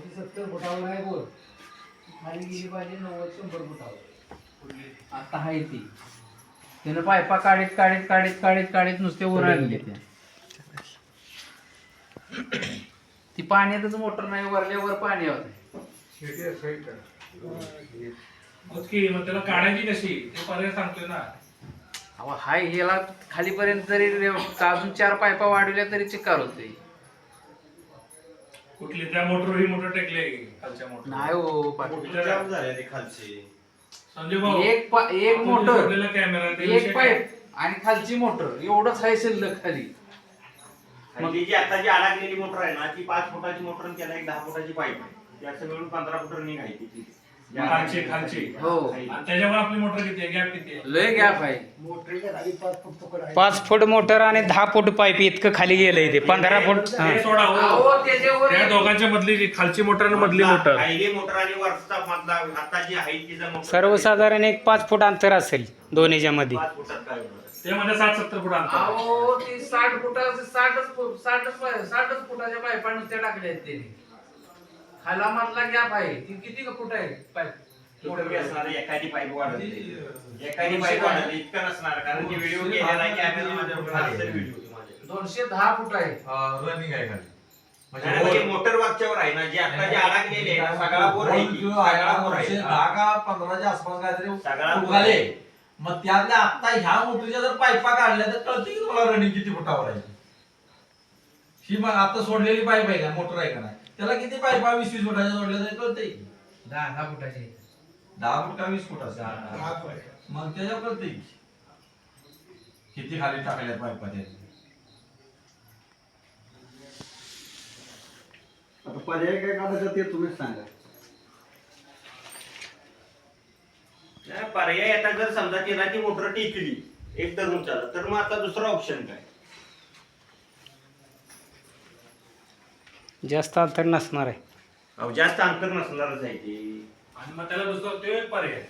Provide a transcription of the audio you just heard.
70 फुटावर आहे बोर. खाली गेली पाहिजे 90-100 फुटावर. आता आहे ती त्यानं पायपा काढीत नुसते वर आणले त्या. ती पाण्यातच मोटर नाही, वरल्यावर पाणी होते. मग त्याला काढायची कशी ते पर्याय सांगतोय ना. अहो हाय ह्याला खालीपर्यंत जरी अजून 4 पायपा वाढवल्या तरी चिकार होते. कुठली त्या मोटर ही मोटर टेकले खालच्या मोटर नाही हो खालची संजय भाऊ एक मोटर कॅमेरा एक पाईप आणि खालची मोटर एवढंच आहे शिल्लक खाली. खाली जी आता जी अडकलेली मोटर आहे ना ती 5 फुटाची मोटर आणि त्याला एक 10 फुटाची पाईप आहे. ती असं मिळून 15 फुट रनिंग आहे ती. खालची हो आणि त्याच्यावर आपली मोटर किती आहे, गॅप किती आहे? लय गॅप आहे. 5 फूट मोटर आणि 10 फूट पाईप इतकं खाली गेलंय ते 15 फूट. ते सोडा हो. अहो, त्याच्यावर त्या दोघांच्या मधली जी खालची मोटर आणि मधली मोटर पहिली मोटर आणि वरचा मधला आता जी आहे तिचा मोटर सर्वसाधारण एक 5 फूट अंतर असेल दोन्हीच्या मध्ये. 5 फुटात काय होणार? ते मध्ये 60-70 फूट अंतर आहे. अहो ती 60 फुटाचं 60च फुटाच्या पायपा नुसत्या टाकल्या आहेत त्यांनी. खाला मधला गॅप आहे. ती किती फूट आहे पाईप? मोटर बी असणार आहे, एखादी पाईप वाढवली इतकं नसणार कारण की व्हिडिओ केलेला आहे कॅमेरामध्ये व्हिडिओ 210 फूट आहे. रनिंग आहे खाली म्हणजे मोटर वागच्यावर आहे ना जी आता जी अडकलेली आहे सगळा बोर आहे की सगळा बोर आहे 10 का 15च्या आसपास काहीतरी सगळा बोर उगाले. आहे. मग त्यातल्या आता ह्या मोटरीच्या जर पाईपा काढल्या तर कळते की तुम्हाला रनिंग किती फुटावर आहे. ही मग आता सोडलेली पाईप आहे का मोटर आहे का नाही त्याला किती पाईपा 20-20 फुटाच्या जोडल्या तरी कळते. 10 फुटाची 10 फूट का 20 फूट असं मग त्याच्या कळते किती खाली टाकल्या पाईपा त्या. आता पर्याय काय काढायचा ते तुम्हीच सांगा. नाही, पर्याय आता जर समजा तिला ती मोटर टेकली एक धरून चालत तर मग आता दुसरा ऑप्शन काय? जास्त अंतर नसणार आहे. अहो, जास्त अंतर नसणारच आहे ते. आणि मग त्याला दुसरा तो एक पर्याय